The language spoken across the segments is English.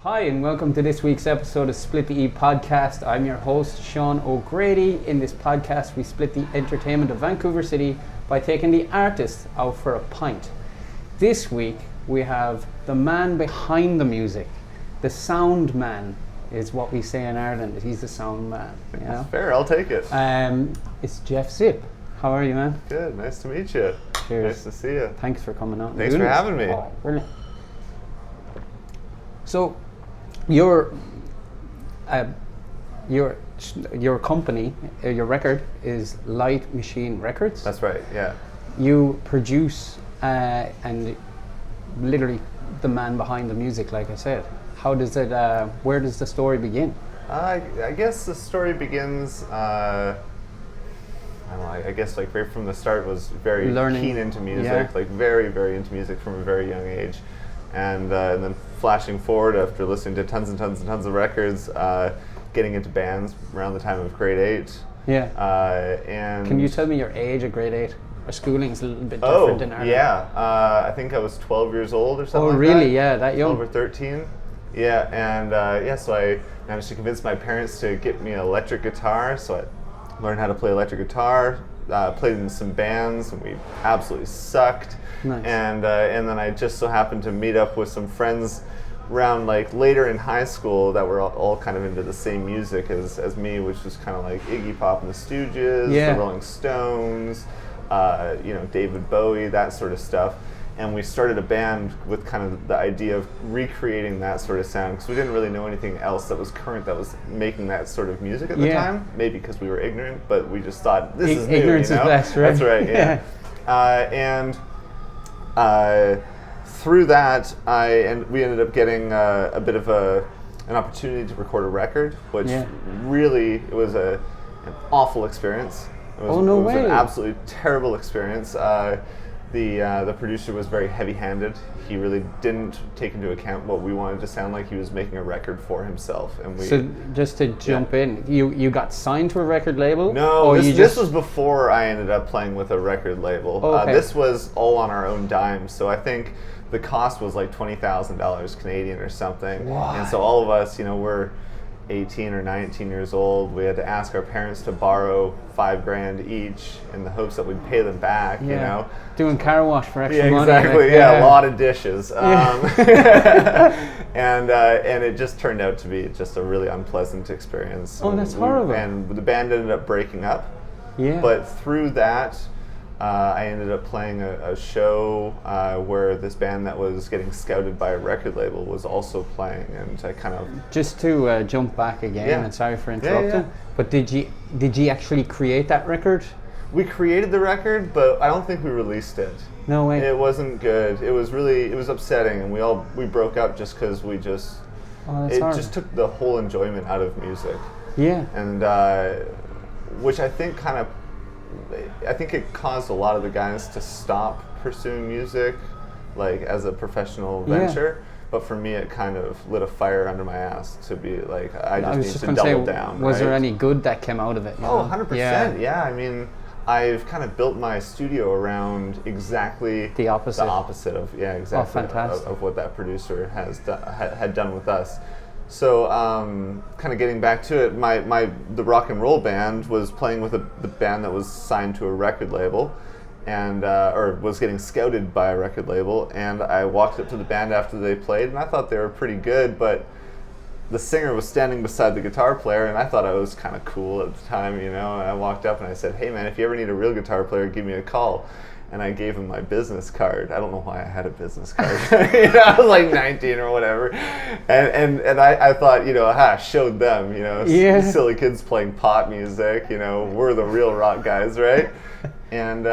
Hi and welcome to this week's episode of Split the E podcast. I'm your host Sean O'Grady. In this podcast we split the entertainment of Vancouver City by taking the artist out for a pint. This week we have the man behind the music. The sound man is what we say in Ireland. He's the sound man. You know? That's fair, I'll take it. It's Jeff Zipp. How are you, man? Good, nice to meet you. Cheers. Nice to see you. Thanks for coming on. Thanks for having me. Oh, brilliant. So, your company, your record is Light Machine Records. That's right, yeah. You produce and literally the man behind the music, like I said. How does it? Where does the story begin? I guess the story begins. I don't know. I guess like right from the start was very keen into music, yeah. like very, very into music from a very young age, and then flashing forward after listening to tons and tons and tons of records, getting into bands around the time of grade 8. Yeah. And can you tell me your age at grade 8? Our schooling's a little bit different in Ireland. Yeah. I think I was 12 years old or something. Oh, like really? That. Yeah, that young. 12 or 13. Yeah, and so I managed to convince my parents to get me an electric guitar. So I learned how to play electric guitar, played in some bands, and we absolutely sucked. Nice. And then I just so happened to meet up with some friends around like later in high school that were all kind of into the same music as me, which was kind of like Iggy Pop and the Stooges, the Rolling Stones, David Bowie, that sort of stuff. And we started a band with kind of the idea of recreating that sort of sound, because we didn't really know anything else that was current that was making that sort of music at the time. Maybe because we were ignorant, but we just thought, this is new, ignorance is best, right? That's right, yeah. And through that, we ended up getting a bit of an opportunity to record a record, which really, it was an awful experience. It was an absolutely terrible experience. The producer was very heavy-handed. He really didn't take into account what we wanted to sound like. He was making a record for himself, and we. So just to jump in, you got signed to a record label? No, this was before I ended up playing with a record label. Okay. This was all on our own dime. So I think the cost was like $20,000 Canadian or something. What? And so all of us, we're 18 or 19 years old. We had to ask our parents to borrow $5,000 each in the hopes that we'd pay them back. Doing car wash for extra money. Exactly. A lot of dishes. And it just turned out to be just a really unpleasant experience. Oh, that's horrible. And the band ended up breaking up. Yeah. But through that, I ended up playing a show where this band that was getting scouted by a record label was also playing, and I kind of... Just to jump back again, and sorry for interrupting, but did you actually create that record? We created the record, but I don't think we released it. No way. It wasn't good. It was upsetting, and we broke up just because we just... just took the whole enjoyment out of music. Yeah. And which I think it caused a lot of the guys to stop pursuing music, like as a professional venture. But for me, it kind of lit a fire under my ass to be like, I just need to double down. Was there any good that came out of it? 100%. Yeah, I mean, I've kind of built my studio around exactly the opposite of of what that producer had done with us. So, kind of getting back to it, the rock and roll band was playing with the band that was signed to a record label, and or was getting scouted by a record label. And I walked up to the band after they played, and I thought they were pretty good, but the singer was standing beside the guitar player, and I thought I was kind of cool at the time, And I walked up and I said, "Hey, man, if you ever need a real guitar player, give me a call." And I gave him my business card. I don't know why I had a business card. I was like 19 or whatever. And I thought, showed them, silly kids playing pop music, we're the real rock guys, right? And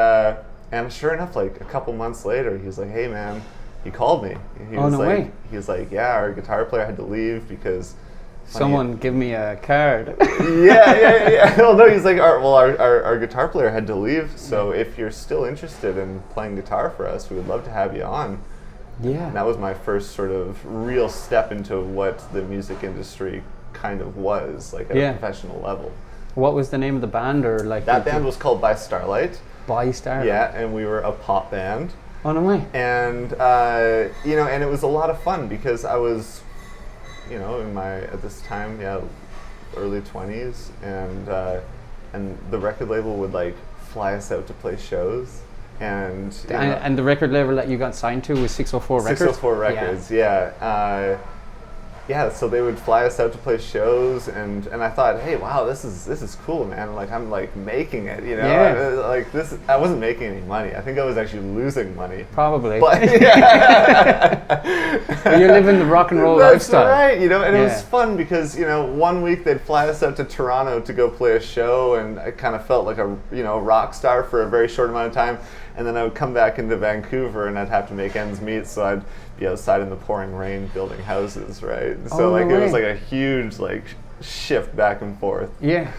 sure enough, like a couple months later, he was like, "Hey, man," he called me. He was like, "Yeah, our guitar player had to leave because someone give me a card." Yeah. Well, no, he's like, our guitar player had to leave, so if you're still interested in playing guitar for us, we would love to have you on. Yeah. And that was my first sort of real step into what the music industry kind of was, like at a professional level. What was the name of the band, or like? That band was called ByStarlight. ByStarlight. Yeah, and we were a pop band. Oh, no way. And and it was a lot of fun because I was you know, at this time, early 20s, and the record label would like fly us out to play shows, and the record label that you got signed to was 604 Records. 604 Records, so they would fly us out to play shows, and I thought, hey, wow, this is cool, man. Like, I'm like making it, you know. I wasn't making any money. I think I was actually losing money. Probably. But you're living the rock and roll lifestyle. That's right, you know, and it was fun because, you know, one week they'd fly us out to Toronto to go play a show, and I kind of felt like a, you know, rock star for a very short amount of time. And then I would come back into Vancouver, and I'd have to make ends meet, so I'd be outside in the pouring rain building houses, right? So it was like a huge like shift back and forth. Yeah.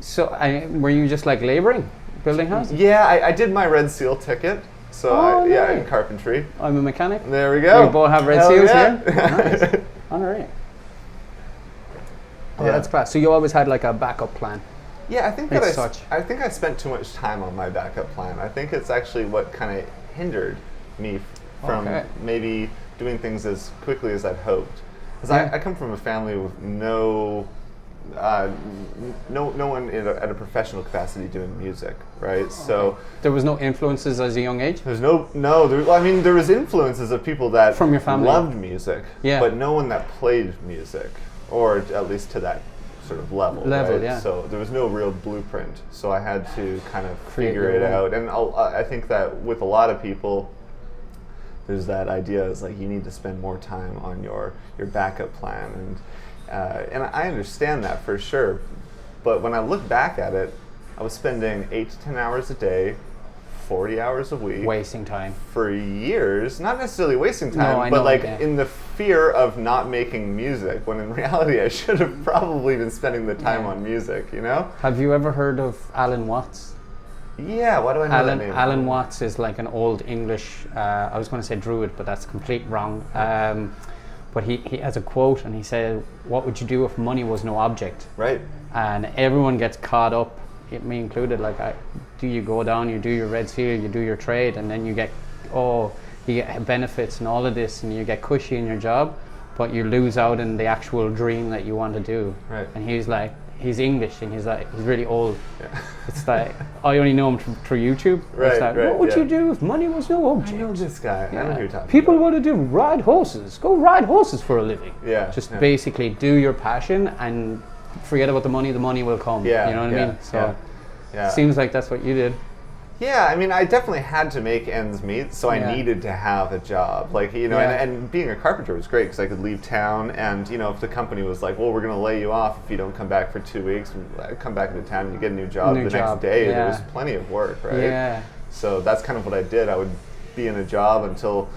So were you just like laboring, building houses? Yeah, I did my Red Seal ticket. So in carpentry. I'm a mechanic. There we go. We both have Red Seals here. Nice. All right. Oh, that's class. So you always had like a backup plan. Yeah, I think I think I spent too much time on my backup plan. I think it's actually what kind of hindered me from maybe doing things as quickly as I'd hoped. Because I come from a family with no one at a professional capacity doing music, right? So there was no influences as a young age? There's there was influences of people that from your family loved music, but no one that played music, or at least to that sort of level, right? Yeah. So there was no real blueprint. So I had to kind of figure it out. And I think that with a lot of people, there's that idea is like you need to spend more time on your backup plan, and I understand that for sure. But when I look back at it, I was spending 8 to 10 hours a day, 40 hours a week, wasting time for years. Not necessarily wasting time, but like in the fear of not making music, when in reality I should have probably been spending the time on music, you know? Have you ever heard of Alan Watts? Yeah, why do I know that name? Alan Watts is like an old English, I was going to say druid, but that's complete wrong. But he has a quote, and he said, "What would you do if money was no object?" Right. And everyone gets caught up, me included, like you go down, you do your Red Seal, you do your trade, and then you get benefits and all of this, and you get cushy in your job, but you lose out in the actual dream that you want to do. Right. And he's like, he's English, and he's really old. Yeah. It's like, I only know him through YouTube. Right, it's like, what would you do if money was no object? I know this guy. Yeah. I know who you're talking People about. want to do ride horses. Go ride horses for a living. Yeah. Just basically do your passion and forget about the money will come. Yeah. You know what I mean? So yeah. Seems like that's what you did. Yeah, I mean, I definitely had to make ends meet, so I needed to have a job. Like, you know, and being a carpenter was great because I could leave town, and, you know, if the company was like, well, we're going to lay you off if you don't come back for 2 weeks, I'd come back into town and you get a new job next day. There was plenty of work, right? Yeah. So that's kind of what I did. I would be in a job until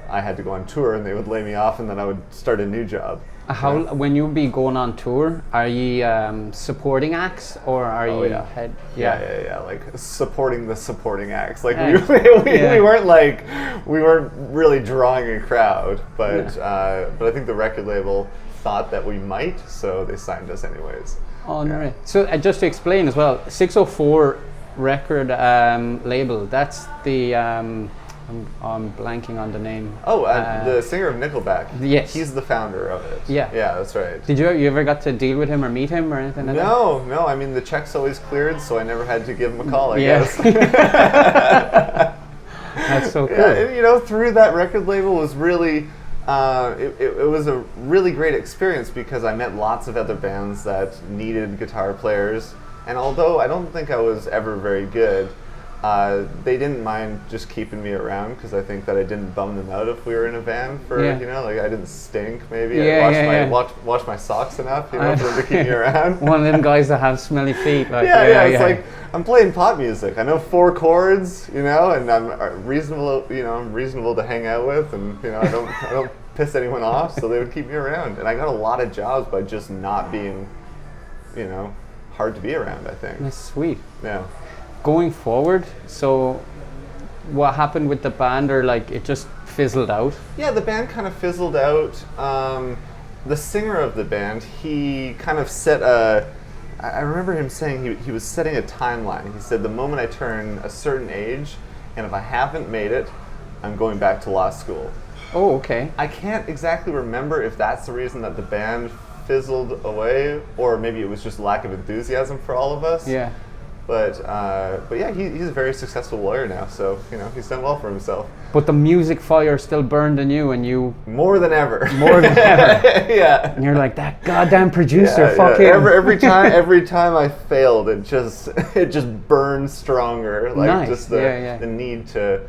I had to go on tour, and they would lay me off, and then I would start a new job. When you be going on tour, are you supporting acts, or are you head? Yeah, like supporting the supporting acts. Like we weren't really drawing a crowd, but I think the record label thought that we might, so they signed us anyways. Oh, no. Right. So just to explain as well, 604 record label. That's the. I'm blanking on the name. Oh, the singer of Nickelback. Yes. He's the founder of it. Yeah. Yeah, that's right. Did you ever got to deal with him or meet him or anything like that? No. I mean, the check's always cleared, so I never had to give him a call, I guess. That's so cool. Yeah, and, you know, through that record label was really, it was a really great experience because I met lots of other bands that needed guitar players. And although I don't think I was ever very good, they didn't mind just keeping me around because I think that I didn't bum them out if we were in a van for, you know, like I didn't stink maybe. I washed my socks enough, you know, for them to keep me around. One of them guys that have smelly feet. Like, it's like, I'm playing pop music. I know 4 chords, you know, and I'm reasonable to hang out with, and, you know, I don't piss anyone off, so they would keep me around. And I got a lot of jobs by just not being, you know, hard to be around, I think. That's sweet. Yeah. Going forward, so what happened with the band, or like it just fizzled out? Yeah, the band kind of fizzled out. The singer of the band, he kind of set I remember him saying he was setting a timeline. He said, the moment I turn a certain age, and if I haven't made it, I'm going back to law school. Oh, okay. I can't exactly remember if that's the reason that the band fizzled away, or maybe it was just lack of enthusiasm for all of us. Yeah. But yeah, he's a very successful lawyer now, so he's done well for himself. But the music fire still burned in you, and you more than ever. More than ever. Yeah. And you're like, that goddamn producer, fuck him. Every time I failed, it just burned stronger. Like nice. Just the need to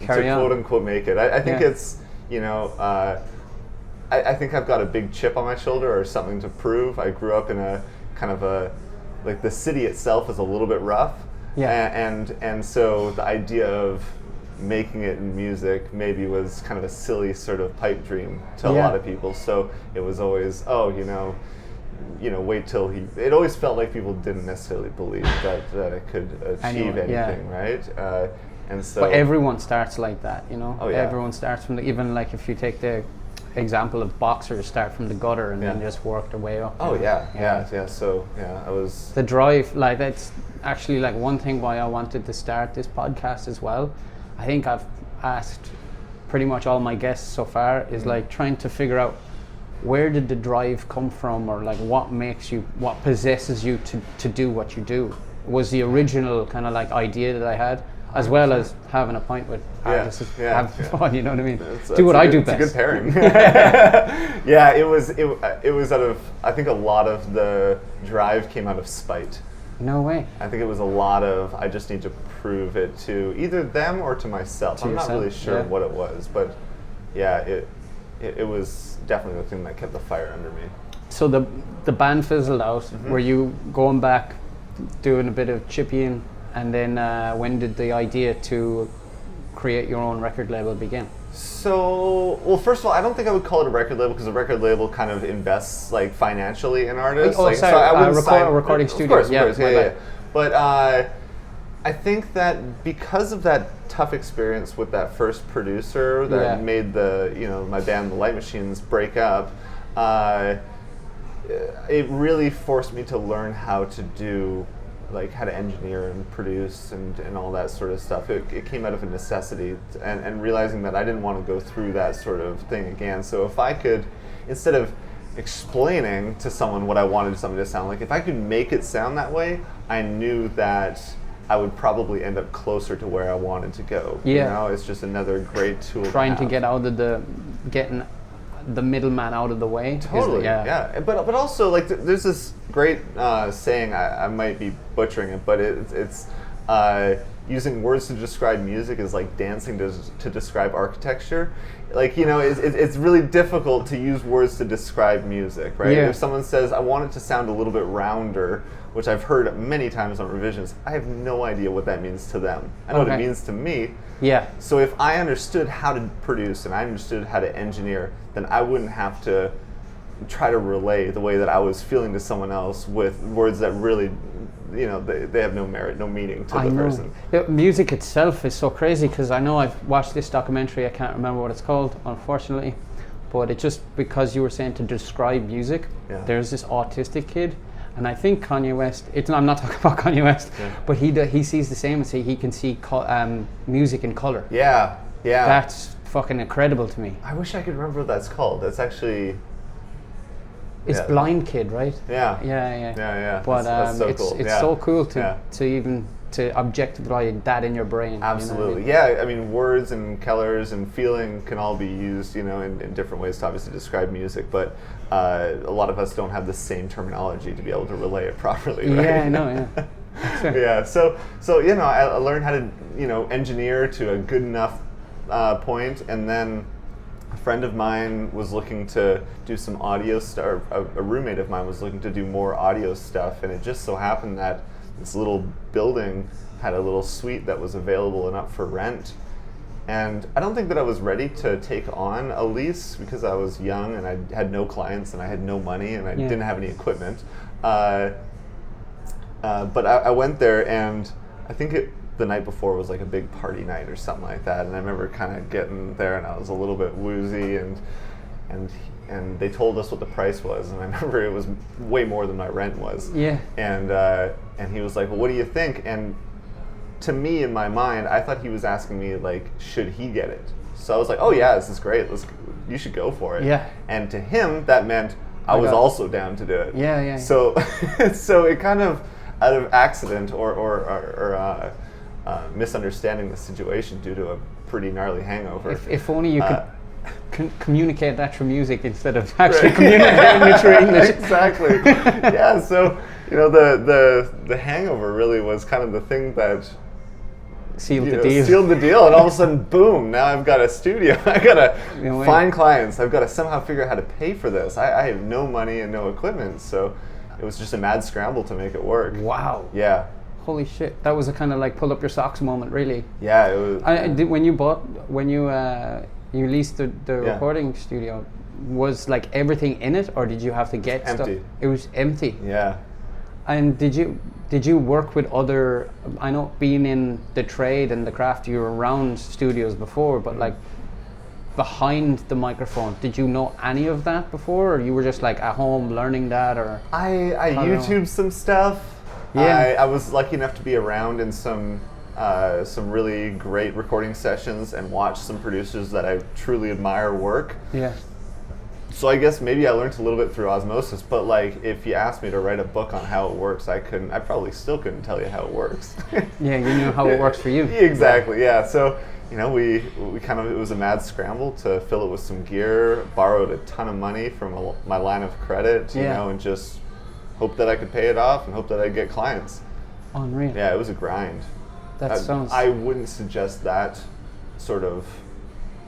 quote unquote make it. I think it's I think I've got a big chip on my shoulder or something to prove. I grew up in a kind of like the city itself is a little bit rough, and so the idea of making it in music maybe was kind of a silly sort of pipe dream to a lot of people. So it was always wait till it always felt like people didn't necessarily believe that it could achieve anything, right? And so, but everyone starts like that, Oh, yeah. Everyone starts from even like if you take the example of boxers start from the gutter and then just work their way up. Oh yeah. So I was the drive. Like that's actually like one thing why I wanted to start this podcast as well. I think I've asked pretty much all my guests so far is like trying to figure out where did the drive come from, or like what possesses you to do what you do. Was the original kind of like idea that I had, as well as having a pint with artists, have fun. You know what I mean? Do what I do best. It's a good pairing. Yeah, it was out of, I think a lot of the drive came out of spite. No way. I think it was a lot of I just need to prove it to either them or to myself. I'm not really sure what it was, but yeah, it was definitely the thing that kept the fire under me. So the band fizzled out. Were you going back, doing a bit of chipping? And then when did the idea to create your own record label begin? So, well, first of all, I don't think I would call it a record label because a record label kind of invests like financially in artists. Oh, like, sorry, so I wouldn't sign a recording studio. Of course, yeah. But I think that because of that tough experience with that first producer that made my band, the Light Machines, break up, it really forced me to learn how to do, like how to engineer and produce and all that sort of stuff. It came out of a necessity and realizing that I didn't want to go through that sort of thing again. So if I could, instead of explaining to someone what I wanted something to sound like, if I could make it sound that way, I knew that I would probably end up closer to where I wanted to go. Yeah. It's just another great tool. Trying to get out of getting the middleman out of the way. Totally, yeah. But also, like, there's this great saying, I might be butchering it, but it's using words to describe music is like dancing to describe architecture. Like, it's really difficult to use words to describe music, right? Yeah. If someone says, I want it to sound a little bit rounder, which I've heard many times on revisions, I have no idea what that means to them. I know what it means to me. Yeah. So if I understood how to produce and I understood how to engineer, then I wouldn't have to try to relay the way that I was feeling to someone else with words that really, they have no merit, no meaning to the person. The music itself is so crazy because I know I've watched this documentary, I can't remember what it's called, unfortunately, but it's just because you were saying to describe music, there's this autistic kid, and I think Kanye West, I'm not talking about Kanye West, but he sees the same and he can see music in color. Yeah. That's fucking incredible to me. I wish I could remember what that's called. That's actually... It's Blind Kid, right? Yeah. But that's so cool. It's so cool to even to objectify that in your brain. Absolutely. You know what I mean? Yeah, I mean, words and colors and feeling can all be used, in different ways to obviously describe music, but a lot of us don't have the same terminology to be able to relay it properly, right? Yeah, I know, Yeah, so I learned how to, engineer to a good enough point, and then a friend of mine was looking to do some audio stuff, a roommate of mine was looking to do more audio stuff, and it just so happened that this little building had a little suite that was available and up for rent. And I don't think that I was ready to take on a lease because I was young and I had no clients and I had no money and I didn't have any equipment. But I went there, and I think the night before was like a big party night or something like that, and I remember kind of getting there and I was a little bit woozy, and they told us what the price was, and I remember it was way more than my rent was. Yeah. And he was like, well, what do you think? And to me, in my mind, I thought he was asking me, like, should he get it? So I was like, oh yeah, this is great. You should go for it. Yeah. And to him, that meant I was also down to do it. Yeah. So, so it kind of, out of accident or misunderstanding the situation due to a pretty gnarly hangover. If only you could communicate that through music instead of actually communicating it through English. Exactly. Yeah. So the hangover really was kind of the thing that sealed the deal, and all of a sudden, boom! Now I've got a studio. I gotta find clients. I've got to somehow figure out how to pay for this. I have no money and no equipment, so it was just a mad scramble to make it work. Wow. Yeah. Holy shit! That was a kind of like pull up your socks moment, really. Yeah, it was. When you leased the recording studio, was like everything in it, or did you have to get empty? Stuff? It was empty. Yeah. And did you work with other? I know, being in the trade and the craft, you were around studios before, but like behind the microphone, did you know any of that before, or you were just like at home learning that? Or I YouTubed some stuff. Yeah. I was lucky enough to be around in some really great recording sessions and watch some producers that I truly admire work. Yeah. So I guess maybe I learned a little bit through osmosis, but like if you asked me to write a book on how it works, I probably still couldn't tell you how it works. Yeah, you knew how it works for you. Exactly, yeah. So, we kind of, it was a mad scramble to fill it with some gear, borrowed a ton of money from my line of credit, you know, and just hope that I could pay it off and hope that I'd get clients. Unreal. Yeah, it was a grind. I wouldn't suggest that sort of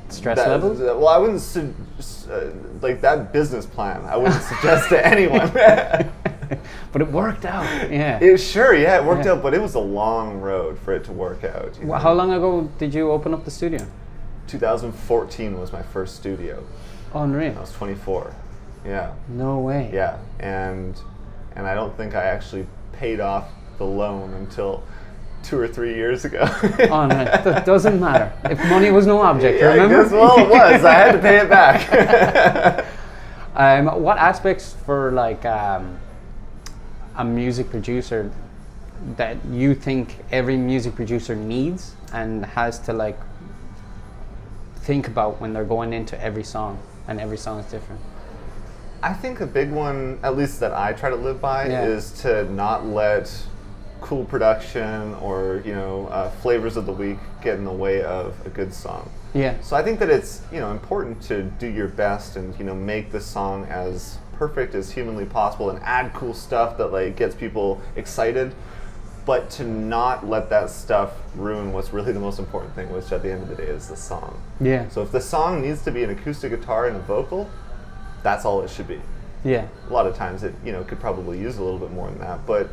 stress level? Well, I wouldn't like that business plan. I wouldn't suggest to anyone. But it worked out. Yeah. It worked out, but it was a long road for it to work out. Well, how long ago did you open up the studio? 2014 was my first studio. Unreal. I was 24. Yeah. No way. Yeah, and I don't think I actually paid off the loan until 2 or 3 years ago. Oh no, that doesn't matter. If money was no object, remember? Well, it was. I had to pay it back. What aspects for like a music producer that you think every music producer needs and has to like think about when they're going into every song, and every song is different? I think a big one, at least that I try to live by, is to not let cool production or flavors of the week get in the way of a good song. Yeah. So I think that it's important to do your best and make the song as perfect as humanly possible and add cool stuff that like gets people excited, but to not let that stuff ruin what's really the most important thing, which at the end of the day is the song. Yeah. So if the song needs to be an acoustic guitar and a vocal, that's all it should be. Yeah. A lot of times it could probably use a little bit more than that, but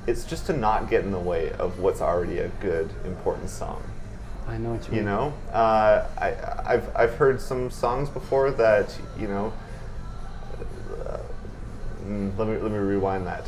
it's just to not get in the way of what's already a good, important song. I know what you mean. I've heard some songs before that let me rewind that.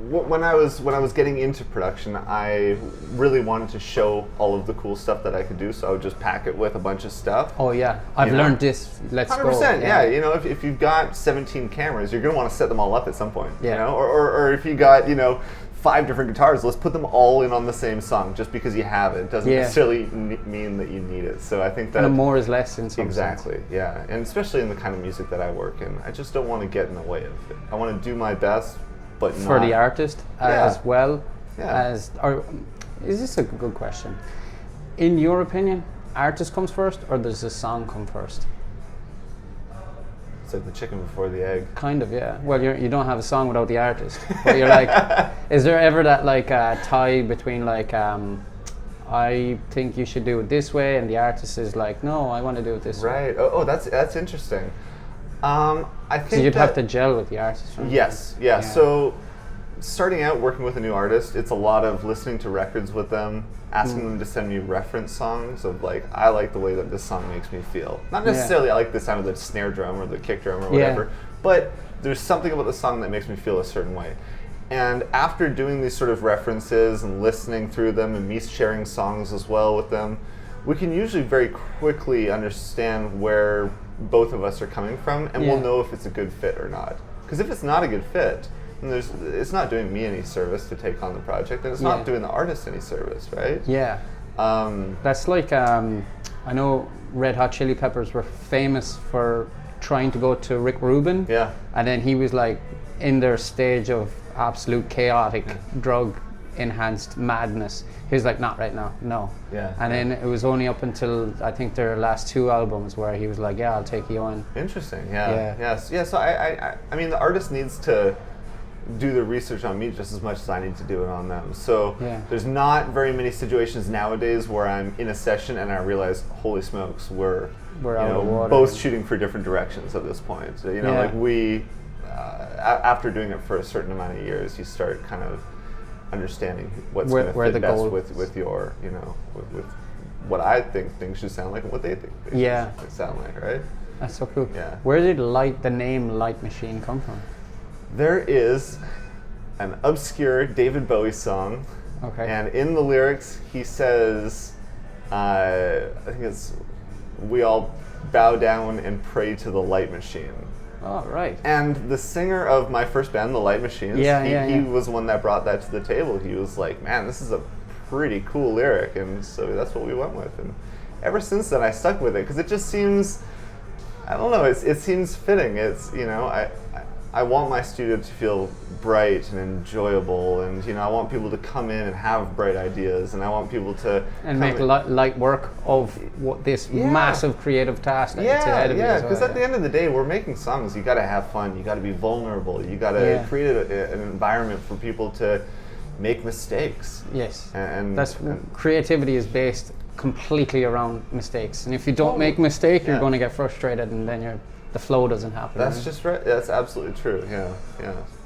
When I was getting into production, I really wanted to show all of the cool stuff that I could do, so I would just pack it with a bunch of stuff. Oh yeah, I've learned this. Let's 100%, go. 100%. Yeah, if you've got 17 cameras, you're gonna want to set them all up at some point. Yeah. Or if you got 5 different guitars, let's put them all in on the same song. Just because you have it doesn't necessarily mean that you need it. So I think that more is less in some exactly sense. Yeah, and especially in the kind of music that I work in, I just don't want to get in the way of it. I want to do my best. But for the artist as well as, or is this a good question? In your opinion, artist comes first, or does the song come first? It's like the chicken before the egg. Kind of, yeah. Well, you don't have a song without the artist. But you're like, is there ever that like tie between like, I think you should do it this way, and the artist is like, no, I want to do it this way. Right. Oh, that's interesting. I think so you'd have to gel with the artist. Yes. Yeah. So starting out working with a new artist, it's a lot of listening to records with them, asking them to send me reference songs of like, I like the way that this song makes me feel. Not necessarily I like the sound of the snare drum or the kick drum or whatever, but there's something about the song that makes me feel a certain way. And after doing these sort of references and listening through them and me sharing songs as well with them, we can usually very quickly understand where both of us are coming from, and we'll know if it's a good fit or not. Because if it's not a good fit, And it's not doing me any service to take on the project, and it's not doing the artist any service, right? Yeah. That's like, I know Red Hot Chili Peppers were famous for trying to go to Rick Rubin. Yeah. And then he was like in their stage of absolute chaotic drug enhanced madness. He was like, not right now, no. Yeah. And then it was only up until I think their last 2 albums where he was like, yeah, I'll take you on. Interesting. Yeah. Yes. Yeah. So I mean, the artist needs to do the research on me just as much as I need to do it on them. So there's not very many situations nowadays where I'm in a session and I realize, holy smokes, we're out of water. Both shooting for different directions at this point. So, like we, after doing it for a certain amount of years, you start kind of understanding what's going to fit best with your, with what I think things should sound like and what they think things should sound like, right? That's so cool. Yeah. Where did the name Light Machine come from? There is an obscure David Bowie song, and in the lyrics he says, I think it's, we all bow down and pray to the light machine. Oh, right. And the singer of my first band, the Light Machines, he was the one that brought that to the table. He was like, man, this is a pretty cool lyric, and so that's what we went with. And ever since then I stuck with it, because it just seems, I don't know, it seems fitting. It's, I want my studio to feel bright and enjoyable, and I want people to come in and have bright ideas, and I want people to make light work of what this massive creative task that it's ahead of you. Because at the end of the day, we're making songs. You got to have fun. You got to be vulnerable. You got to create an environment for people to make mistakes. Yes, and creativity is based completely around mistakes, and if you don't make a mistake, you're going to get frustrated, and then the flow doesn't happen. That's just right. That's absolutely true. Yeah.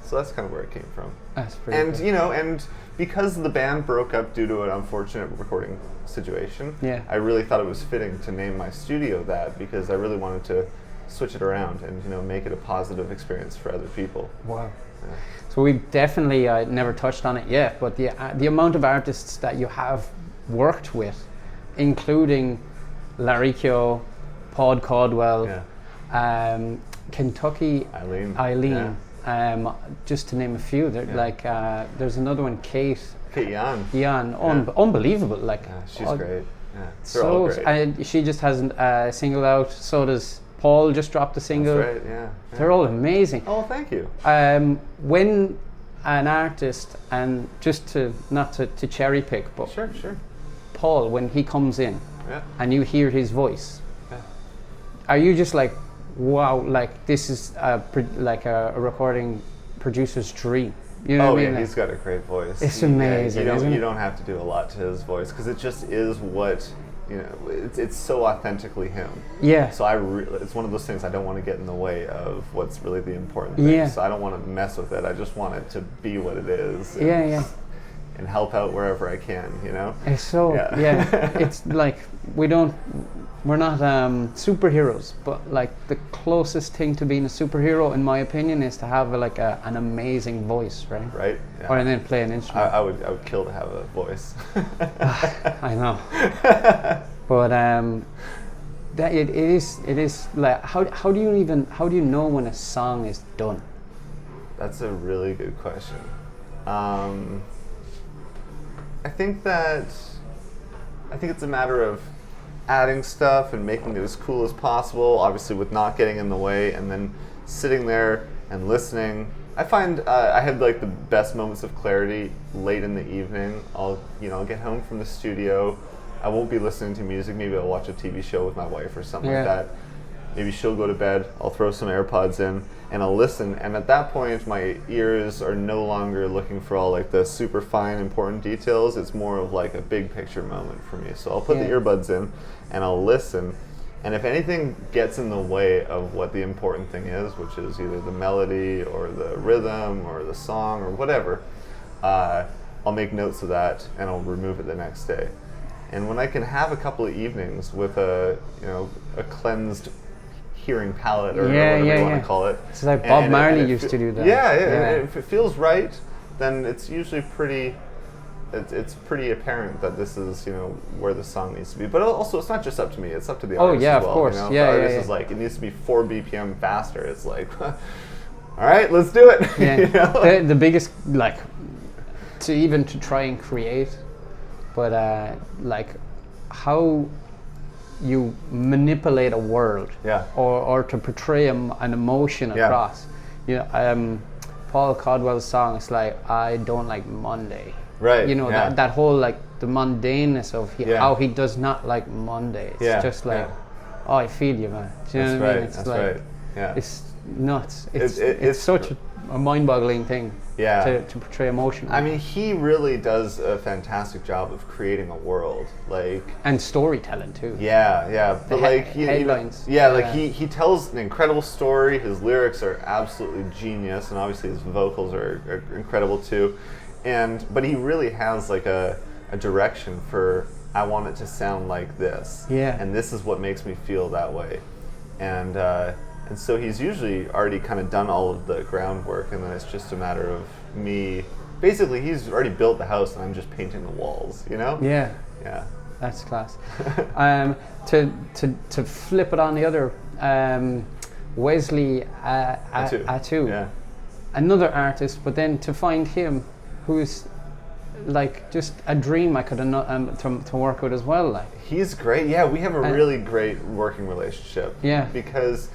So that's kind of where it came from. That's pretty cool. And because the band broke up due to an unfortunate recording situation, I really thought it was fitting to name my studio that, because I really wanted to switch it around and make it a positive experience for other people. Wow. Yeah. So we definitely never touched on it yet, but the amount of artists that you have worked with, including Larry Keogh, Paul Caldwell, Kentucky Eileen, just to name a few. There's another one, Kate Yan, unbelievable. She's great. Yeah, they're all great. And she just has a single out. So does Paul. Just dropped a single. That's right. Yeah. They're all amazing. Oh, thank you. When an artist, and just not to cherry pick, but sure. Paul, when he comes in, and you hear his voice, are you just like, wow, like this is a recording producer's dream? You know what I mean? He's got a great voice. It's amazing. You don't have to do a lot to his voice, because it just is what, it's so authentically him. Yeah. So it's one of those things, I don't want to get in the way of what's really the important thing. Yeah. So I don't want to mess with it. I just want it to be what it is. And help out wherever I can, It's so, it's like, we're not superheroes, but like the closest thing to being a superhero, in my opinion, is to have an amazing voice, right? Right. Yeah. Or then play an instrument. I would kill to have a voice. I know. But it is like, how do you know when a song is done? That's a really good question. I think it's a matter of adding stuff and making it as cool as possible, obviously with not getting in the way, and then sitting there and listening. I find I have like the best moments of clarity late in the evening. I'll get home from the studio. I won't be listening to music. Maybe I'll watch a TV show with my wife or something like that. Maybe she'll go to bed. I'll throw some AirPods in and I'll listen. And at that point, my ears are no longer looking for all like the super fine, important details. It's more of like a big picture moment for me. So I'll put the earbuds in and I'll listen. And if anything gets in the way of what the important thing is, which is either the melody or the rhythm or the song or whatever, I'll make notes of that and I'll remove it the next day. And when I can have a couple of evenings with a cleansed hearing palette or whatever you want to call it. It's like Bob Marley used to do that. If it feels right, then it's usually pretty apparent that this is where the song needs to be. But also, it's not just up to me; it's up to the artist as well. Of course. The artist is like, it needs to be 4 BPM faster. It's like, all right, let's do it. Yeah. You know? The biggest, like, to try and create, but like how you manipulate a world, or to portray an emotion across. You know, Paul Caldwell's song is like, I don't like Monday. Right. You know, that whole, like, the mundaneness of how he does not like Monday. It's just like, oh, I feel you, man. Do you know what I mean? It's That's like, right. Yeah. it's nuts. It's such a mind-boggling thing. To portray emotion. I mean, he really does a fantastic job of creating a world, like, and storytelling too. But like headlines. He tells an incredible story. His lyrics are absolutely genius, and obviously his vocals are incredible too. But he really has like a direction for, I want it to sound like this. Yeah. And this is what makes me feel that way. And so he's usually already kind of done all of the groundwork, and then it's just a matter of me. Basically, he's already built the house, and I'm just painting the walls. You know? Yeah. Yeah. That's class. To flip it on the other, Wesley Atu, another artist, but then to find him, who's like just a dream I could have to work with as well. Like, he's great. Yeah, we have a really great working relationship. Yeah, because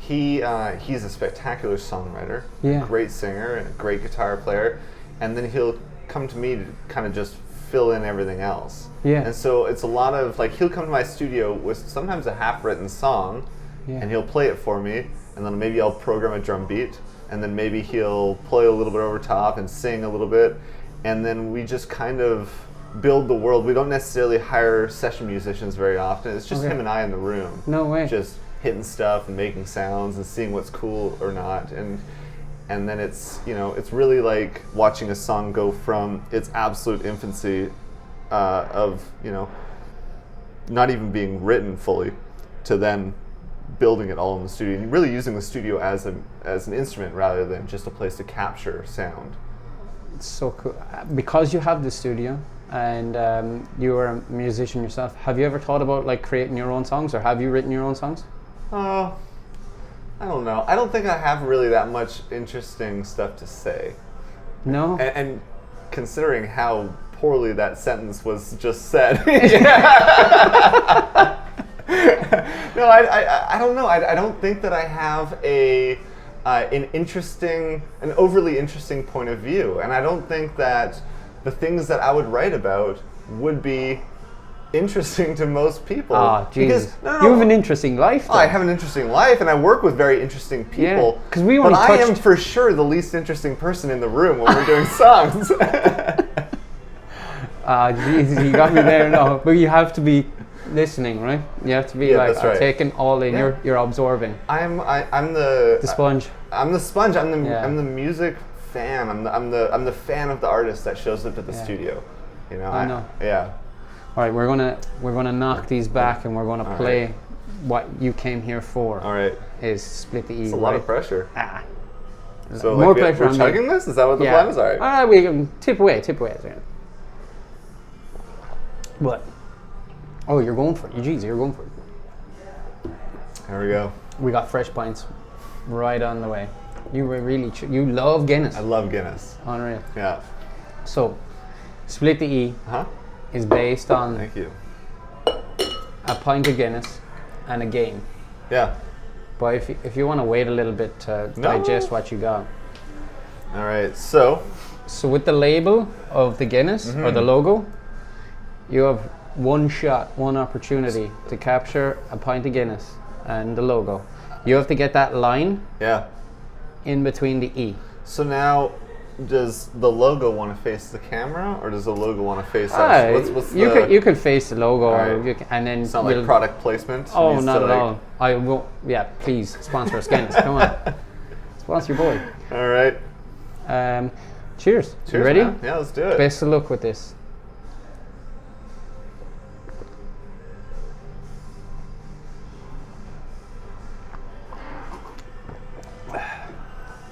he's a spectacular songwriter, great singer, and a great guitar player, and then he'll come to me to kind of just fill in everything else. Yeah. And so it's a lot of, like, he'll come to my studio with sometimes a half-written song, and he'll play it for me, and then maybe I'll program a drum beat, and then maybe he'll play a little bit over top and sing a little bit, and then we just kind of build the world. We don't necessarily hire session musicians very often. It's just him and I in the room. No way. Just hitting stuff and making sounds and seeing what's cool or not, and then it's, you know, it's really like watching a song go from its absolute infancy of, you know, not even being written fully, to then building it all in the studio and really using the studio as an instrument rather than just a place to capture sound. It's so cool because you have the studio and you are a musician yourself. Have you ever thought about, like, creating your own songs, or have you written your own songs? I don't know. I don't think I have really that much interesting stuff to say. No? And considering how poorly that sentence was just said. No, I don't know. I don't think that I have an overly interesting point of view. And I don't think that the things that I would write about would be interesting to most people. Oh, Jesus. You have an interesting life, though. I have an interesting life, and I work with very interesting people. Yeah, but I am for sure the least interesting person in the room when we're doing songs. Jesus, you got me there now. But you have to be listening, right? You have to be taking all in. Yeah. You're absorbing. I'm the sponge. I'm the sponge. I'm the music fan. I'm the fan of the artist that shows up to the studio. You know. I know. Yeah. All right, we're gonna knock these back, and we're gonna play what you came here for. All right. Is Split the E. It's a lot of pressure. So more pressure. We're chugging this? Is that what the plan is? All right. We can tip away. What? Oh, you're going for it. Jeez, you're going for it. There we go. We got fresh pints right on the way. You were really you love Guinness. I love Guinness. Unreal. Yeah. So, Split the E is based on Thank you. a pint of Guinness and a game. Yeah. But if you want to wait a little bit to digest what you got. All right. So with the label of the Guinness or the logo, you have one shot, one opportunity to capture a pint of Guinness and the logo. You have to get that line in between the E. So now, does the logo want to face the camera, or does the logo want to face us? What's you could face the logo, and then it's not like product placement. Oh, not at all. I will. Yeah, please sponsor us, Guinness. Come on, sponsor your boy. All right. Cheers. Cheers. You ready? Man. Yeah, let's do it. Best of luck with this.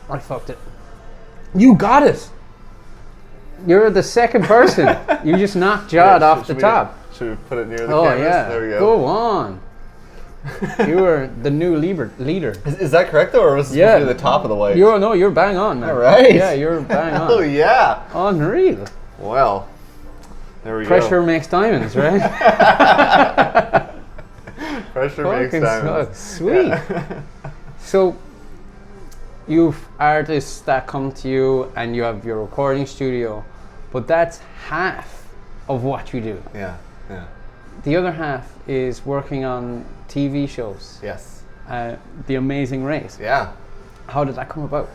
I fucked it. You got it. You're the second person. You just knocked Jod off the top. Should we put it near the cameras? Yeah. There we go. Go on. You were the new leader. Is that correct though, or was it supposed to be the top of the white? You're bang on, man. All right. Yeah, you're bang on. Oh yeah. Unreal. Well, there we go. Pressure makes diamonds, right? Pressure makes diamonds. Sweet. Yeah. So, you've artists that come to you and you have your recording studio, but that's half of what you do. Yeah. The other half is working on TV shows. Yes. The Amazing Race. Yeah. How did that come about?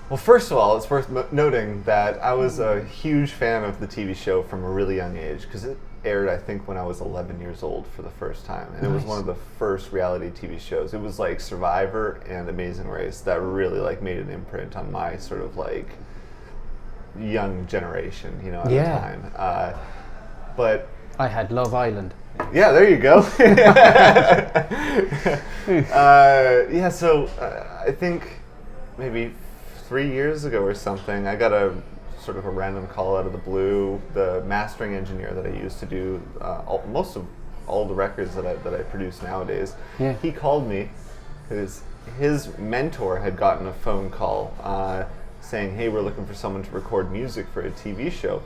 Well, first of all, it's worth noting that I was a huge fan of the TV show from a really young age, because it aired, I think, when I was 11 years old for the first time. And It was one of the first reality TV shows. It was like Survivor and Amazing Race that really like made an imprint on my sort of like young generation, at the time. But I had Love Island. Yeah, there you go. So I think maybe 3 years ago or something, I got a sort of a random call out of the blue. The mastering engineer that I used to do most of all the records that I produce nowadays, he called me because his mentor had gotten a phone call saying, "Hey, we're looking for someone to record music for a TV show."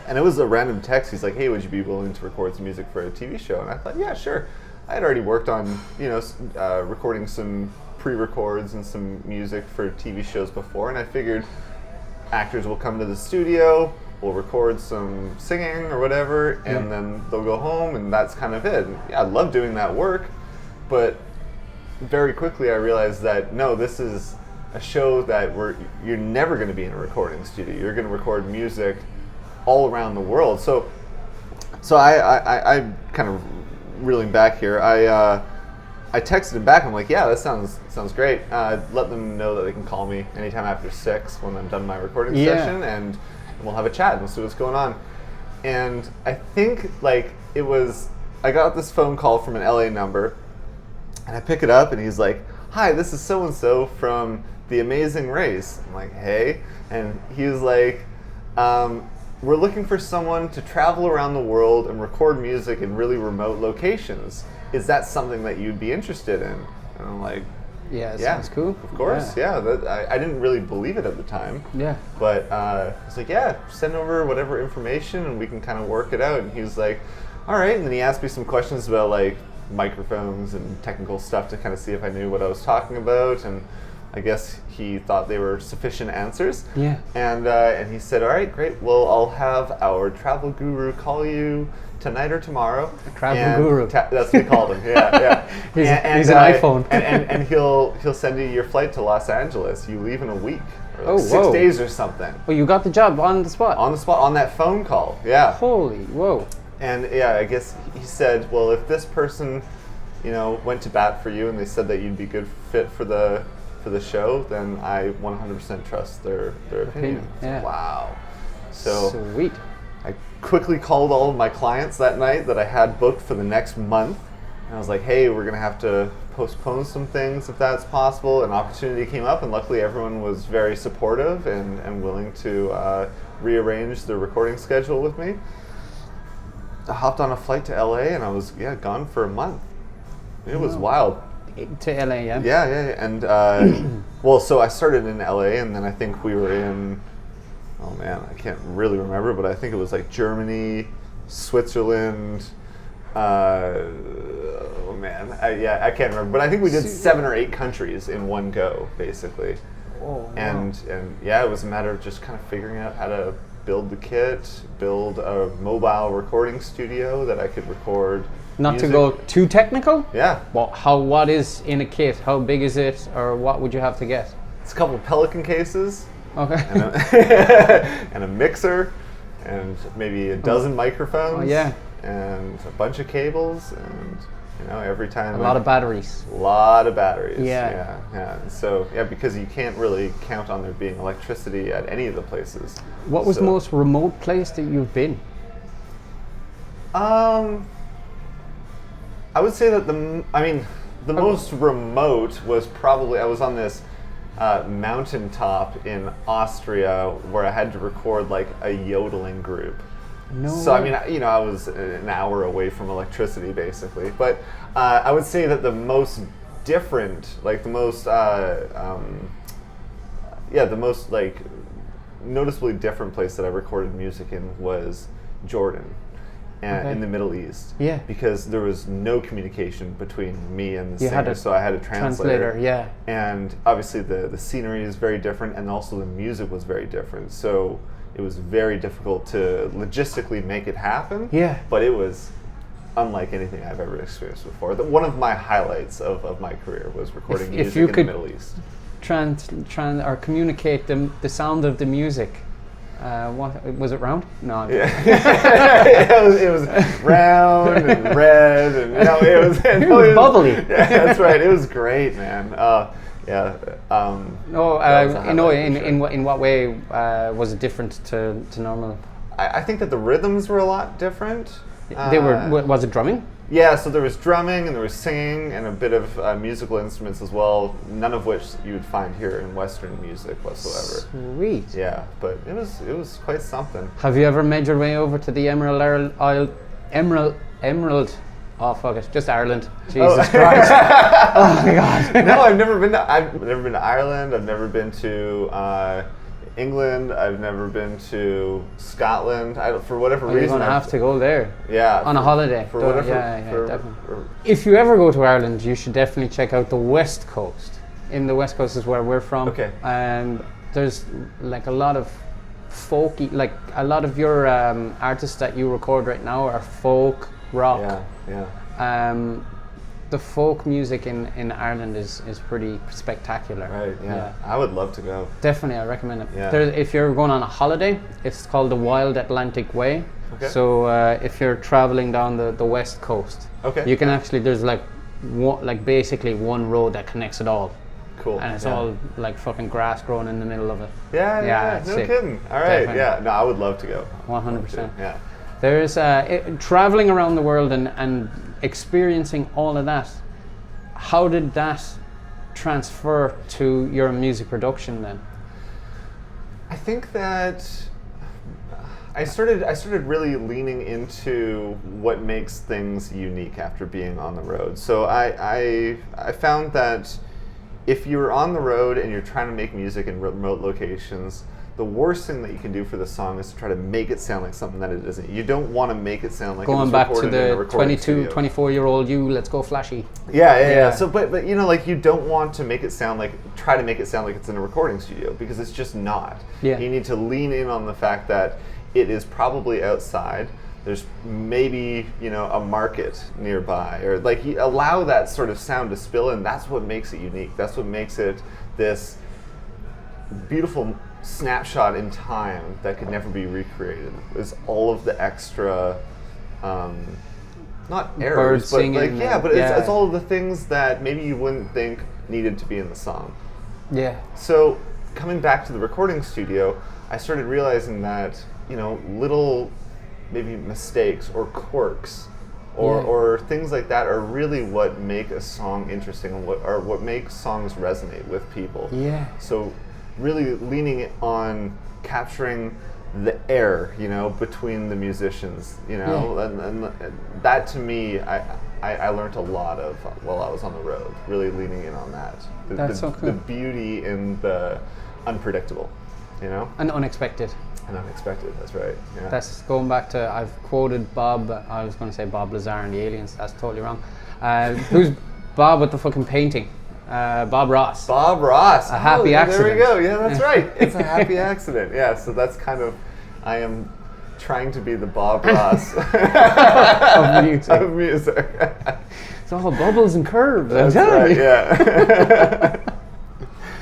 And it was a random text. He's like, "Hey, would you be willing to record some music for a TV show?" And I thought, yeah, sure. I had already worked on, recording some pre-records and some music for TV shows before, and I figured actors will come to the studio, we'll record some singing or whatever, and then they'll go home, and that's kind of it. And I love doing that work, but very quickly I realized that no, this is a show that you're never going to be in a recording studio. You're going to record music all around the world. So I kind of reeling back here. I texted him back. I'm like, yeah, that sounds great. Let them know that they can call me anytime after 6 when I'm done my recording session, and we'll have a chat and we'll see what's going on. And I think I got this phone call from an LA number, and I pick it up, and he's like, "Hi, this is so and so from The Amazing Race." I'm like, "Hey," and he was like, "We're looking for someone to travel around the world and record music in really remote locations. Is that something that you'd be interested in?" And I'm like, yeah, sounds cool. Of course, I didn't really believe it at the time. Yeah. But I was like, yeah, send over whatever information and we can kind of work it out. And he was like, all right. And then he asked me some questions about like microphones and technical stuff to kind of see if I knew what I was talking about. And I guess he thought they were sufficient answers. Yeah. And he said, all right, great. Well, I'll have our travel guru call you tonight or tomorrow. Travel guru. That's what they called him. Yeah. He's an iPhone. and he'll send you your flight to Los Angeles. You leave in a week or 6 days or something. Well, you got the job on the spot. On the spot, on that phone call. Yeah. Holy whoa. And I guess he said, well, if this person, went to bat for you and they said that you'd be good fit for the show, then I 100% trust their opinion. Yeah. Wow. So sweet. I quickly called all of my clients that night that I had booked for the next month. And I was like, hey, we're going to have to postpone some things if that's possible. An opportunity came up, and luckily everyone was very supportive and willing to rearrange the recording schedule with me. I hopped on a flight to LA, and I was gone for a month. It was wild. To LA, yeah? Yeah. And, so I started in LA, and then I think we were in, oh man, I can't really remember, but I think it was like Germany, Switzerland, I can't remember. But I think we did 7 or 8 countries in one go, basically. Oh, wow. And it was a matter of just kind of figuring out how to build the kit, build a mobile recording studio that I could record Not music. To go too technical? Yeah. Well, what is in a kit? How big is it, or what would you have to get? It's a couple of Pelican cases. Okay. And a mixer, and maybe a dozen microphones. Oh, yeah. And a bunch of cables, and every time a lot of batteries. A lot of batteries. Yeah. And so because you can't really count on there being electricity at any of the places. What was the most remote place that you've been? I would say that the most remote was probably I was on this mountaintop in Austria where I had to record like a yodeling group. So I mean, I was an hour away from electricity basically. But I would say that the most different, like the most, like noticeably different place that I recorded music in was Jordan. And in the Middle East, because there was no communication between me and the singer, so I had a translator. And obviously the scenery is very different, and also the music was very different. So it was very difficult to logistically make it happen. But it was unlike anything I've ever experienced before. One of my highlights of my career was recording music in the Middle East. Or communicate the sound of the music. What was it? Round? No. It was round and red, and it was bubbly. That's right. It was great, man. In what way was it different to normal? I think that the rhythms were a lot different. Was it drumming? Yeah, so there was drumming and there was singing and a bit of musical instruments as well, none of which you would find here in Western music whatsoever. Sweet. Yeah, but it was quite something. Have you ever made your way over to the Emerald? Oh fuck it, just Ireland. Jesus Christ! Oh my God! No, I've never been to Ireland. I've never been to England. I've never been to Scotland. For whatever reason, you're gonna have to go there. Yeah, on a holiday. For whatever. Definitely. If you ever go to Ireland, you should definitely check out the West Coast. In the West Coast is where we're from. Okay. There's like a lot of folky, like a lot of your artists that you record right now are folk, rock. Yeah. The folk music in Ireland is pretty spectacular. Right, yeah. I would love to go. Definitely, I recommend it. Yeah. If you're going on a holiday, it's called the Wild Atlantic Way. Okay. So if you're traveling down the west coast, you can actually, there's basically one road that connects it all. Cool. And it's all like fucking grass growing in the middle of it. Yeah, no kidding. All right, definitely. Yeah. No, I would love to go. 100%. Yeah. There's traveling around the world and experiencing all of that. How did that transfer to your music production then? I think that I started really leaning into what makes things unique after being on the road. So I found that if you're on the road and you're trying to make music in remote locations, the worst thing that you can do for the song is to try to make it sound like something that it isn't. You don't want to make it sound like going it was back recorded to in a the 22, 24-year-old you, let's go flashy. Yeah. So, but you don't want to make it sound like, try to make it sound like it's in a recording studio, because it's just not. Yeah. You need to lean in on the fact that it is probably outside. There's maybe, a market nearby, or allow that sort of sound to spill in. That's what makes it unique. That's what makes it this beautiful snapshot in time that could never be recreated. Is all of the extra, not errors, but singing, it's all of the things that maybe you wouldn't think needed to be in the song. Yeah. So coming back to the recording studio, I started realizing that little maybe mistakes or quirks or things like that are really what make a song interesting and what makes songs resonate with people. Yeah. So really leaning on capturing the air, between the musicians, and that to me, I learned a lot of while I was on the road, really leaning in on that. That's so cool. The beauty in the unpredictable, And unexpected. And unexpected, that's right. Yeah. That's going back to, I've quoted Bob, I was going to say Bob Lazar and the Aliens, that's totally wrong. Who's Bob with the fucking painting? Bob Ross. Bob Ross. A happy accident. There we go. Yeah, that's right. It's a happy accident. Yeah, so that's kind of, I am trying to be the Bob Ross of music. It's all bubbles and curves. That's right, yeah.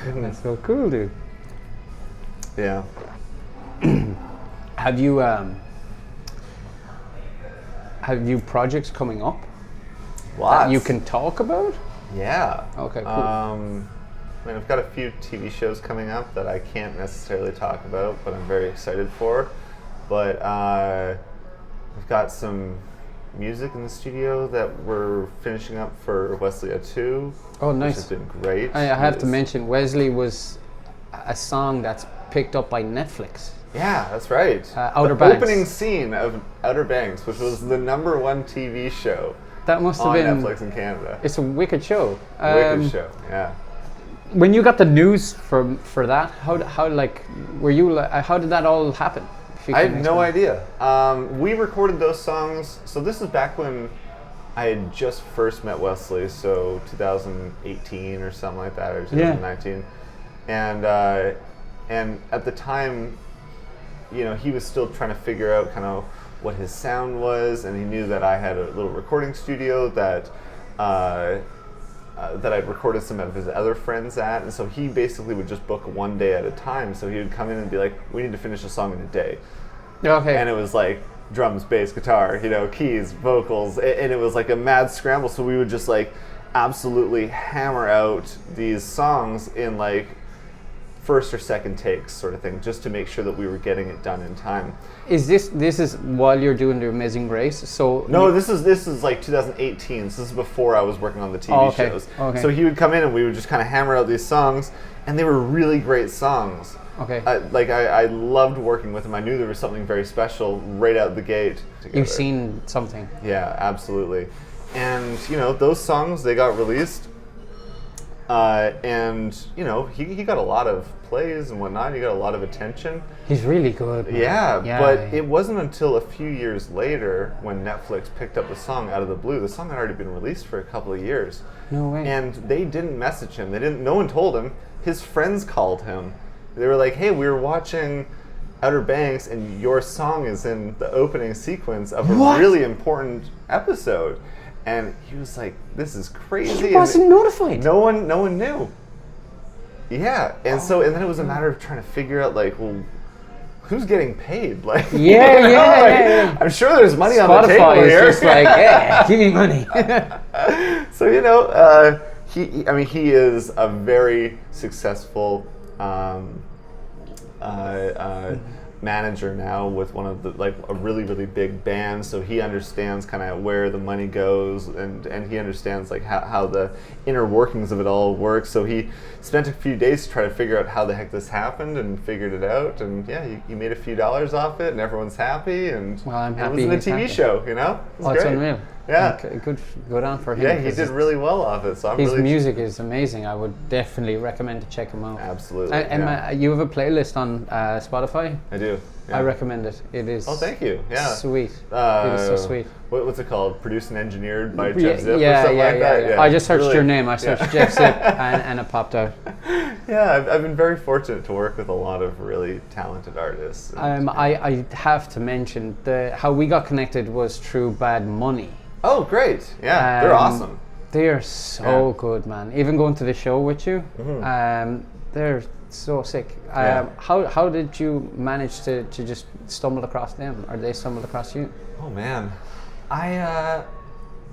That's so cool, dude. Yeah. Have you projects coming up? Lots. That you can talk about? Yeah. Okay, cool. I've got a few TV shows coming up that I can't necessarily talk about, but I'm very excited for. But we've got some music in the studio that we're finishing up for Wesley 2. Oh, nice. Which has been great. I have to mention, Wesley was a song that's picked up by Netflix, Yeah, that's right. Outer the Banks. Opening scene of Outer Banks, which was the #1 TV show. That must have on been Netflix in Canada. It's a wicked show. Wicked show, yeah. When you got the news for that, how like were you? How did that all happen? I have no idea. We recorded those songs. So this is back when I had just first met Wesley, so 2018 or something like that, or 2019, and at the time, you know, he was still trying to figure out kind of what his sound was, and he knew that I had a little recording studio that I'd recorded some of his other friends at, and so he basically would just book one day at a time. So he would come in and be like, "We need to finish a song in a day." Okay. And it was like drums, bass, guitar, you know, keys, vocals, and it was like a mad scramble. So we would just like absolutely hammer out these songs in like first or second takes sort of thing, just to make sure that we were getting it done in time. Is this while you're doing The Amazing Grace? So no, this is like 2018. So this is before I was working on the TV shows. Okay. So he would come in and we would just kind of hammer out these songs, and they were really great songs. Okay. I loved working with him. I knew there was something very special right out the gate together. You've seen something. Yeah, absolutely. And you know, those songs, they got released. And you know, he got a lot of plays and whatnot. He got a lot of attention. He's really good. Yeah, but it wasn't until a few years later when Netflix picked up the song out of the blue. The song had already been released for a couple of years. No way. And they didn't message him. No one told him. His friends called him. They were like, "Hey, we were watching Outer Banks, and your song is in the opening sequence of a really important episode." And he was like, "This is crazy." He wasn't notified. No one knew. Yeah, and then it was a matter of trying to figure out, like, well, who's getting paid? Like, yeah. I'm sure there's money Spotify on the table here. Spotify is just like, hey, give me money. So you know, he is a very successful manager now with one of the, like, a really, really big band, so he understands kind of where the money goes, and he understands like how the inner workings of it all works. So he spent a few days to try to figure out how the heck this happened, and figured it out, and yeah, he made a few dollars off it, and everyone's happy, and, I'm happy it was in a TV show, you know? It's unreal. Yeah. Good on for him. Yeah, he did really well off it, so his music is amazing. I would definitely recommend to check him out. Absolutely. And you have a playlist on Spotify? I do. Yeah. I recommend it. It is. Oh, thank you. Yeah. Sweet. It is so sweet. What's it called? Produced and engineered by Jeff Zipp or something like that? Yeah. I just searched your name. I searched Jeff Zipp and it popped out. Yeah, I've been very fortunate to work with a lot of really talented artists. I have to mention how we got connected was through BADMNY. Oh, great. Yeah, they're awesome. They are so good, man. Even going to the show with you, they're so sick. How did you manage to just stumble across them, or they stumbled across you? Oh man, I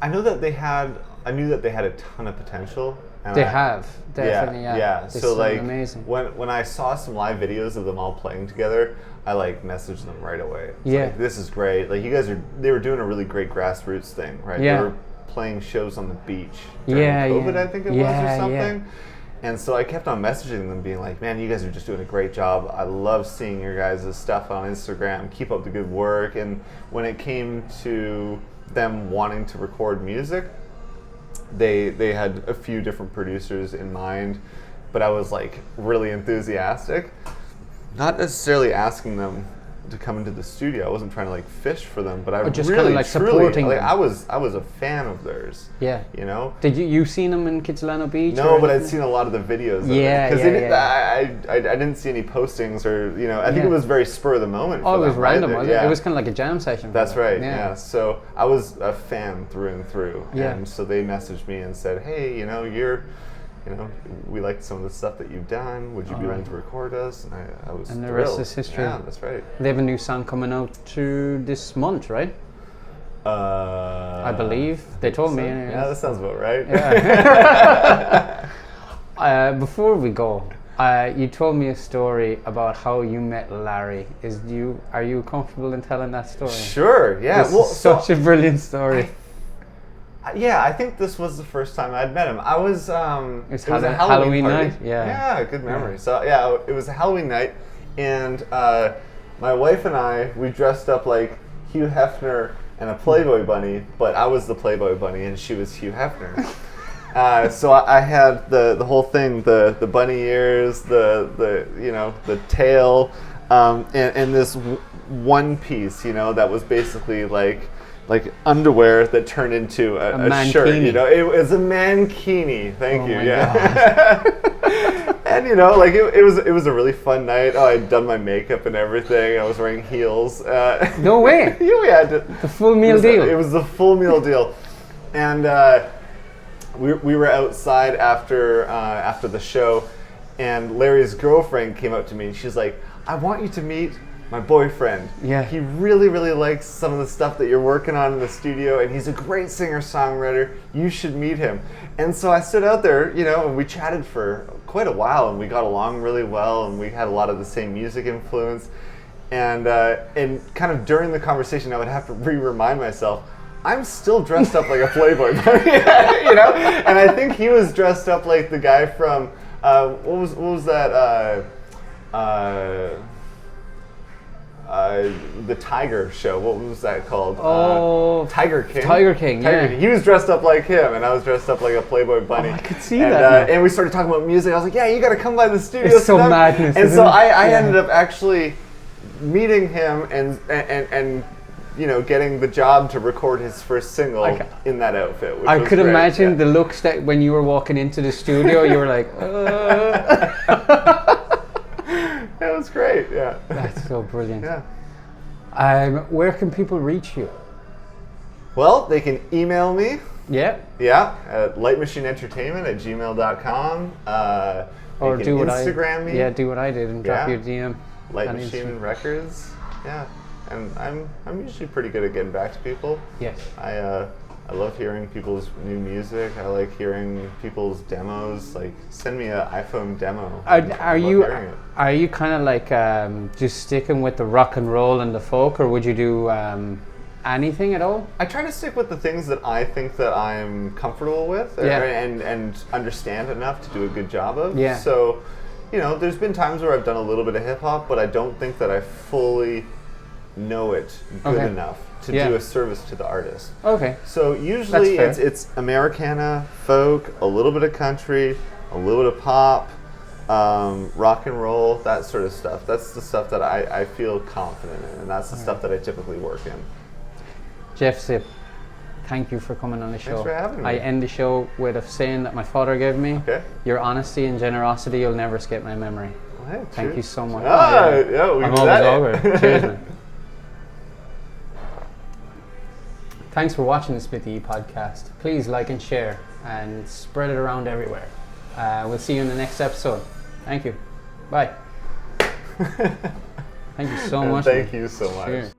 knew that they had a ton of potential. And they have definitely. Yeah. They so like amazing. when I saw some live videos of them all playing together, I like messaged them right away. Like, this is great. Like, they were doing a really great grassroots thing, right? Yeah. They were playing shows on the beach during COVID, I think it was, or something. Yeah. And so I kept on messaging them, being like, "Man, you guys are just doing a great job. I love seeing your guys' stuff on Instagram. Keep up the good work." And when it came to them wanting to record music, they had a few different producers in mind, but I was like really enthusiastic. Not necessarily asking them to come into the studio. I wasn't trying to like fish for them, but I just really, kind of like supporting like, them. I was a fan of theirs. Yeah. You know? Did you seen them in Kitsilano Beach? No, but I'd seen a lot of the videos. I didn't see any postings, or I think it was very spur of the moment. Oh, it was random, right? wasn't it? It was kind of like a jam session. That's right. Yeah. So I was a fan through and through. Yeah. And so they messaged me and said, "Hey, we liked some of the stuff that you've done. Would you be willing to record us?" And I was and the thrilled. rest is history. Yeah, that's right. They have a new song coming out this month, right? I believe. They told me. Anyways. Yeah, that sounds about right. Yeah. Before we go, you told me a story about how you met Larry. Are you comfortable in telling that story? Sure, yeah. Such a brilliant story. I think this was the first time I'd met him. It was a Halloween party. night. Yeah, good memory. So it was a Halloween night, and my wife and I, we dressed up like Hugh Hefner and a Playboy bunny, but I was the Playboy bunny and she was Hugh Hefner. So I had the whole thing, the bunny ears, the tail, and this one piece, that was basically like underwear that turned into a shirt. It was a mankini. Thank you. Yeah. And it was a really fun night. Oh, I'd done my makeup and everything. I was wearing heels. No way. Yeah, the full meal deal. It was the full meal deal, and we were outside after the show, and Larry's girlfriend came up to me and she's like, "I want you to meet my boyfriend. Yeah. He really, really likes some of the stuff that you're working on in the studio, and he's a great singer-songwriter. You should meet him." And so I stood out there, and we chatted for quite a while, and we got along really well, and we had a lot of the same music influence. And kind of during the conversation, I would have to remind myself, I'm still dressed up like a Playboy bunny, And I think he was dressed up like the guy from what was that? The Tiger show. What was that called? Oh, Tiger King. Tiger King. Yeah. He was dressed up like him, and I was dressed up like a Playboy bunny. Oh, I could see that. And we started talking about music. I was like, "Yeah, you got to come by the studio." It's so madness. And so I ended up actually meeting him and getting the job to record his first single in that outfit. Which I was could great. imagine the looks that when you were walking into the studio, you were like, It was great, yeah. That's so brilliant. Yeah. Where can people reach you? Well, they can email me. Yeah. Yeah, at lightmachineentertainment@gmail.com. Or they do can what Instagram me. Yeah, do what I did and drop your DM. Light Machine Records. Yeah. And I'm usually pretty good at getting back to people. Yes. I love hearing people's new music. I like hearing people's demos. Like, send me an iPhone demo. Are you kind of like just sticking with the rock and roll and the folk, or would you do anything at all? I try to stick with the things that I think that I'm comfortable with and understand enough to do a good job of. Yeah. So, there's been times where I've done a little bit of hip hop, but I don't think that I fully know it good enough to do a service to the artist. Okay. So usually it's Americana, folk, a little bit of country, a little bit of pop, rock and roll, that sort of stuff. That's the stuff that I feel confident in, and that's the stuff that I typically work in. Jeff Zipp, thank you for coming on the show. Thanks for having me. I end the show with a saying that my father gave me. Okay. Your honesty and generosity will never escape my memory. Well, hey, thank you so much. I'm always over. Cheers, man. Thanks for watching the Split the E podcast. Please like and share and spread it around everywhere. We'll see you in the next episode. Thank you. Bye. Thank you so much. Thank you so much. Cheers.